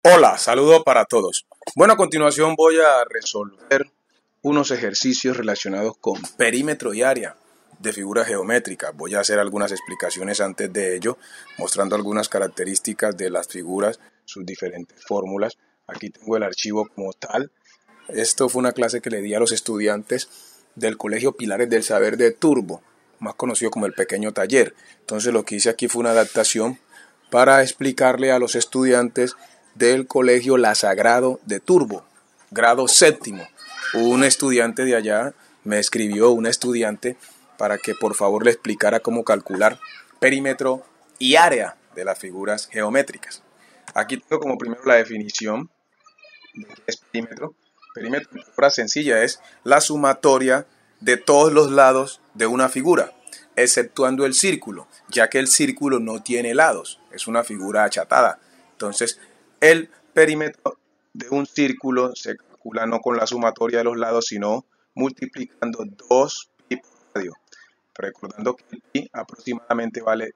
Hola, saludo para todos. Bueno, a continuación voy a resolver unos ejercicios relacionados con perímetro y área de figuras geométricas. Voy a hacer algunas explicaciones antes de ello, mostrando algunas características de las figuras, sus diferentes fórmulas. Aquí tengo el archivo como tal. Esto fue una clase que le di a los estudiantes del Colegio Pilares del Saber de Turbo, más conocido como el Pequeño Taller. Entonces lo que hice aquí fue una adaptación para explicarle a los estudiantes del Colegio La Sagrado de Turbo, grado séptimo. Un estudiante de allá me escribió, un estudiante, para que por favor le explicara cómo calcular perímetro y área de las figuras geométricas. Aquí tengo como primero la definición de qué es perímetro. Perímetro, en palabra sencilla, es la sumatoria de todos los lados de una figura, exceptuando el círculo, ya que el círculo no tiene lados, es una figura achatada. Entonces, el perímetro de un círculo se calcula no con la sumatoria de los lados, sino multiplicando 2 pi por radio. Recordando que el pi aproximadamente vale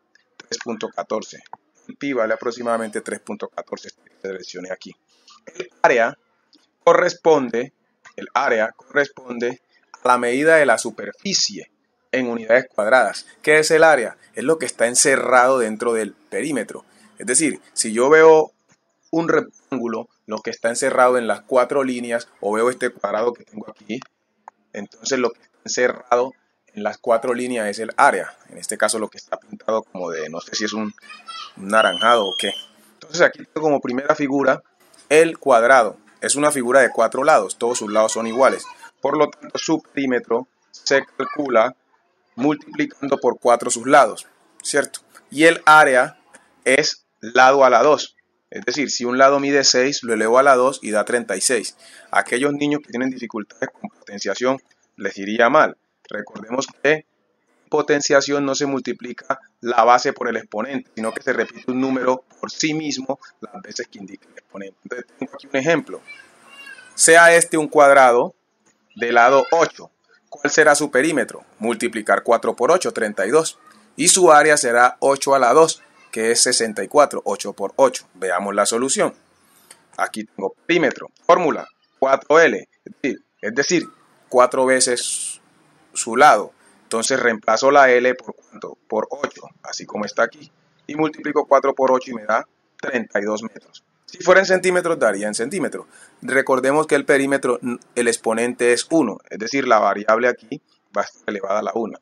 3.14. El pi vale aproximadamente 3.14, esta seleccioné aquí. El área corresponde a la medida de la superficie en unidades cuadradas. ¿Qué es el área? Es lo que está encerrado dentro del perímetro. Es decir, si yo veo un rectángulo, lo que está encerrado en las 4 líneas, o veo este cuadrado que tengo aquí, entonces lo que está encerrado en las 4 líneas es el área. En este caso lo que está pintado como de, no sé si es un naranjado o qué. Entonces aquí tengo como primera figura el cuadrado. Es una figura de 4 lados, todos sus lados son iguales. Por lo tanto, su perímetro se calcula multiplicando por 4 sus lados, ¿cierto? Y el área es lado a la 2. Es decir, si un lado mide 6, lo elevo a la 2 y da 36. A aquellos niños que tienen dificultades con potenciación les iría mal. Recordemos que potenciación no se multiplica la base por el exponente, sino que se repite un número por sí mismo las veces que indique el exponente. Entonces tengo aquí un ejemplo. Sea este un cuadrado de lado 8. ¿Cuál será su perímetro? Multiplicar 4 por 8, 32. Y su área será 8 a la 2, que es 64, 8 por 8. Veamos la solución. Aquí tengo perímetro, fórmula, 4L, es decir, 4 veces su lado. Entonces reemplazo la L por ¿cuánto? Por 8, así como está aquí. Y multiplico 4 por 8 y me da 32 metros. Si fuera en centímetros, daría en centímetros. Recordemos que el perímetro, el exponente es 1, es decir, la variable aquí va a estar elevada a la 1.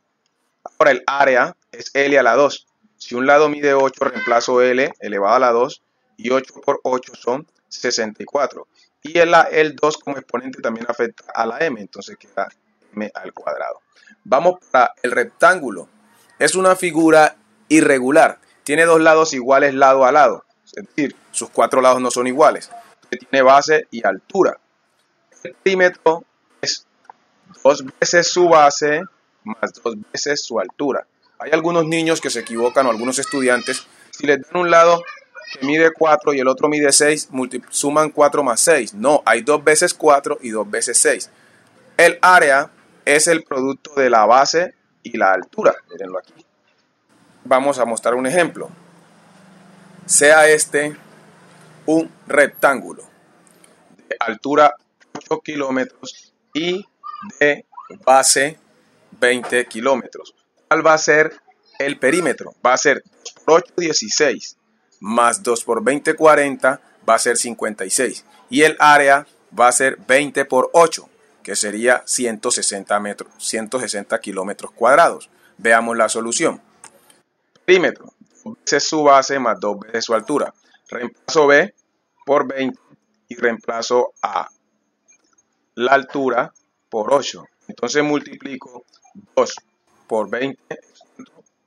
Ahora el área es L a la 2. Si un lado mide 8, reemplazo L elevado a la 2 y 8 por 8 son 64. Y el 2 como exponente también afecta a la m, entonces queda m al cuadrado. Vamos para el rectángulo. Es una figura irregular. Tiene dos lados iguales lado a lado. Es decir, sus 4 lados no son iguales. Tiene base y altura. El perímetro es 2 veces su base más 2 veces su altura. Hay algunos niños que se equivocan o algunos estudiantes. Si les dan un lado que mide 4 y el otro mide 6, suman 4 más 6. No, hay 2 veces 4 y 2 veces 6. El área es el producto de la base y la altura. Mírenlo aquí. Vamos a mostrar un ejemplo. Sea este un rectángulo de altura 8 kilómetros y de base 20 kilómetros. ¿Cuál va a ser el perímetro? Va a ser 2 por 8, 16, más 2 por 20, 40, va a ser 56. Y el área va a ser 20 por 8, que sería 160 metros, 160 kilómetros cuadrados. Veamos la solución. Perímetro, 2 veces su base más 2 veces su altura. Reemplazo B por 20 y reemplazo A, la altura, por 8. Entonces multiplico 2 por 20,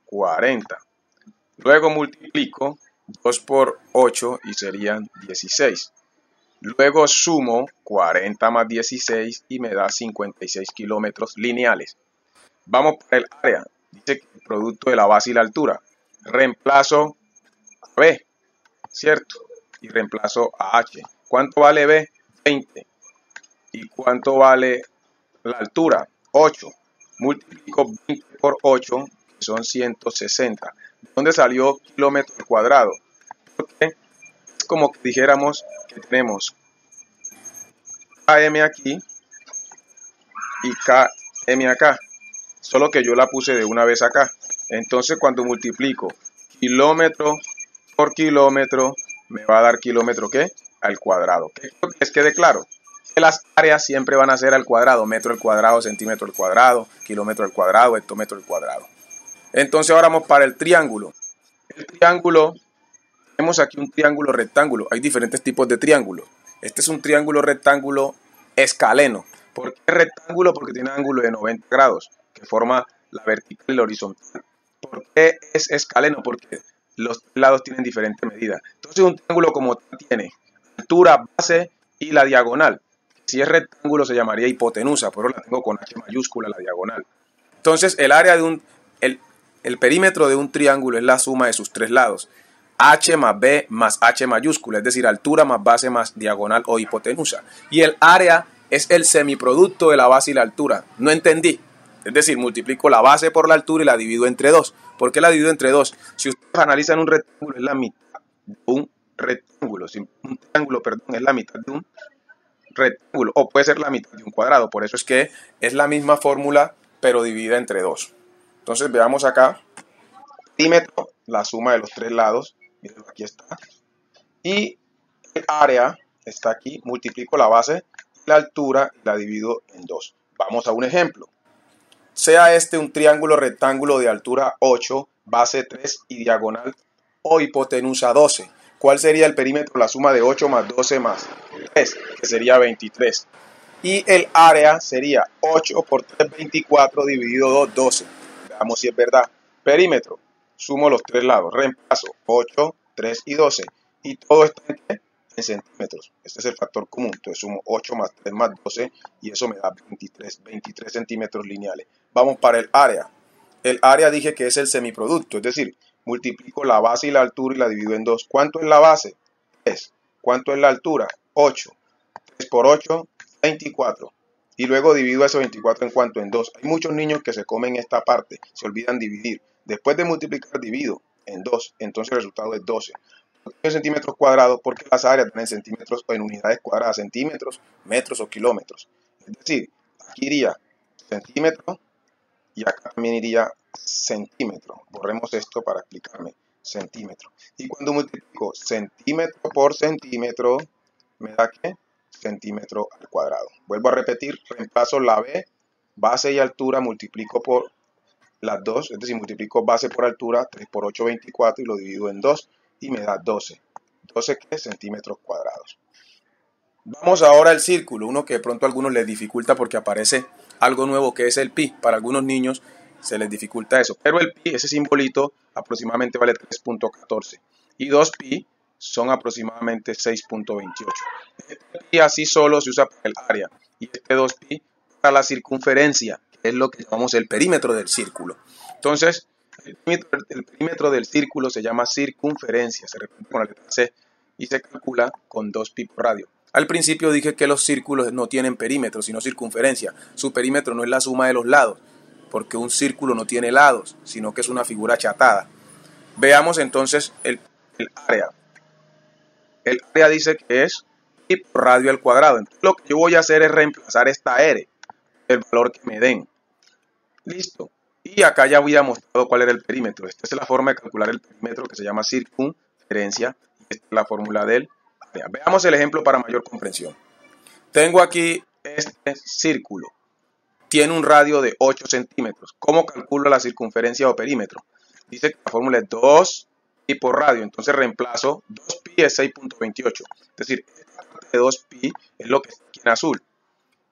40. Luego multiplico 2 por 8 y serían 16. Luego sumo 40 más 16 y me da 56 kilómetros lineales. Vamos para el área. Dice que el producto de la base y la altura. Reemplazo a B, ¿cierto? Y reemplazo a H. ¿Cuánto vale B? 20. ¿Y cuánto vale la altura? 8. Multiplico 20 por 8, que son 160. ¿De dónde salió kilómetro al cuadrado? Porque como que dijéramos que tenemos KM aquí y KM acá, solo que yo la puse de una vez acá. Entonces cuando multiplico kilómetro por kilómetro, me va a dar kilómetro ¿qué? Al cuadrado. ¿Qué quiero que les quede claro? Que las áreas siempre van a ser al cuadrado, metro al cuadrado, centímetro al cuadrado, kilómetro al cuadrado, hectómetro al cuadrado. Entonces ahora vamos para el triángulo. El triángulo, tenemos aquí un triángulo rectángulo. Hay diferentes tipos de triángulos. Este es un triángulo rectángulo escaleno. ¿Por qué rectángulo? Porque tiene ángulo de 90 grados, que forma la vertical y la horizontal. ¿Por qué es escaleno? Porque los lados tienen diferente medida. Entonces un triángulo como tal tiene altura, base y la diagonal. Si es rectángulo se llamaría hipotenusa, pero la tengo con H mayúscula la diagonal. Entonces el área de el perímetro de un triángulo es la suma de sus tres lados. H más B más H mayúscula, es decir, altura más base más diagonal o hipotenusa. Y el área es el semiproducto de la base y la altura. No entendí. Es decir, multiplico la base por la altura y la divido entre 2. ¿Por qué la divido entre 2? Si ustedes analizan un rectángulo, es la mitad de un rectángulo. Si un triángulo, perdón, es la mitad de un rectángulo. O puede ser la mitad de un cuadrado. Por eso es que es la misma fórmula, pero dividida entre 2. Entonces veamos acá. Perímetro, la suma de los tres lados. Miren, aquí está. Y el área está aquí. Multiplico la base y la altura y la divido en 2. Vamos a un ejemplo. Sea este un triángulo rectángulo de altura 8, base 3 y diagonal o hipotenusa 12. ¿Cuál sería el perímetro? La suma de 8 más 12 más 3, que sería 23. Y el área sería 8 por 3, 24 dividido 2, 12. Veamos si es verdad. Perímetro. Sumo los tres lados. Reemplazo 8, 3 y 12. Y todo está en centímetros. Este es el factor común. Entonces sumo 8 más 3 más 12 y eso me da 23 centímetros lineales. Vamos para el área. El área dije que es el semiproducto, es decir, multiplico la base y la altura y la divido en 2. ¿Cuánto es la base? 3. ¿Cuánto es la altura? 8. 3 por 8, 24. Y luego divido esos 24 en cuánto, en 2. Hay muchos niños que se comen esta parte, se olvidan dividir. Después de multiplicar, divido en 2. Entonces el resultado es 12. En centímetros cuadrados, porque las áreas están en centímetros o en unidades cuadradas, centímetros, metros o kilómetros. Es decir, aquí iría centímetro y acá también iría centímetro. Borremos esto para explicarme. Centímetro. Y cuando multiplico centímetro por centímetro, me da ¿qué? Centímetro al cuadrado. Vuelvo a repetir, reemplazo la B, base y altura, multiplico por las dos, es decir, multiplico base por altura, 3 por 8, 24 y lo divido en 2 y me da 12. 12 ¿qué? Centímetros cuadrados. Vamos ahora al círculo, uno que de pronto a algunos les dificulta porque aparece algo nuevo que es el pi. Para algunos niños se les dificulta eso, pero el pi, ese simbolito, aproximadamente vale 3.14 y 2pi son aproximadamente 6.28. Este pi así solo se usa para el área y este 2pi para la circunferencia, que es lo que llamamos el perímetro del círculo. Entonces, el perímetro del círculo se llama circunferencia, se representa con la letra C y se calcula con 2pi por radio. Al principio dije que los círculos no tienen perímetro, sino circunferencia. Su perímetro no es la suma de los lados, porque un círculo no tiene lados, sino que es una figura achatada. Veamos entonces el área. El área dice que es pi por radio al cuadrado. Entonces lo que yo voy a hacer es reemplazar esta R, el valor que me den. Listo. Y acá ya había mostrado cuál era el perímetro. Esta es la forma de calcular el perímetro que se llama circunferencia. Y esta es la fórmula del área. Veamos el ejemplo para mayor comprensión. Tengo aquí este círculo. Tiene un radio de 8 centímetros. ¿Cómo calculo la circunferencia o perímetro? Dice que la fórmula es 2pi por radio. Entonces reemplazo 2pi es 6.28. Es decir, esta parte de 2pi es lo que está aquí en azul.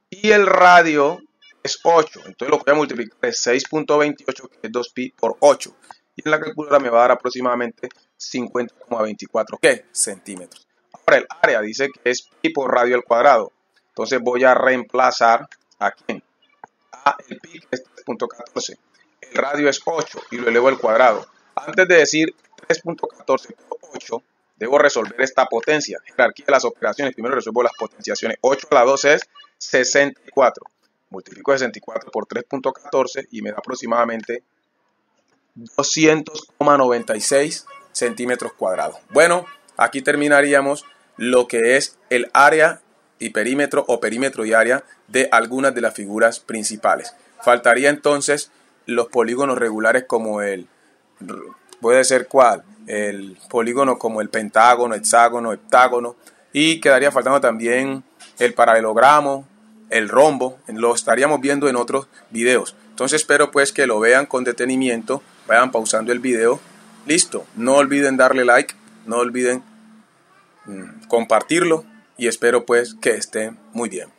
Y el radio es 8. Entonces lo que voy a multiplicar es 6.28, que es 2pi por 8. Y en la calculadora me va a dar aproximadamente 50,24 ¿qué? Centímetros. Ahora el área dice que es pi por radio al cuadrado. Entonces voy a reemplazar ¿a quién? El pi, que es 3.14. El radio es 8 y lo elevo al cuadrado. Antes de decir 3.14 por 8, debo resolver esta potencia. Jerarquía de las operaciones. Primero resuelvo las potenciaciones. 8 a la 2 es 64. Multiplico 64 por 3.14 y me da aproximadamente 200,96 centímetros cuadrados. Bueno, aquí terminaríamos lo que es el área y perímetro o perímetro y área de algunas de las figuras principales. Faltaría entonces los polígonos regulares como puede ser cuál, el polígono como el pentágono, hexágono, heptágono, y quedaría faltando también el paralelogramo, el rombo. Lo estaríamos viendo en otros videos. Entonces espero pues que lo vean con detenimiento, vayan pausando el video. Listo, no olviden darle like, no olviden compartirlo y espero pues que estén muy bien.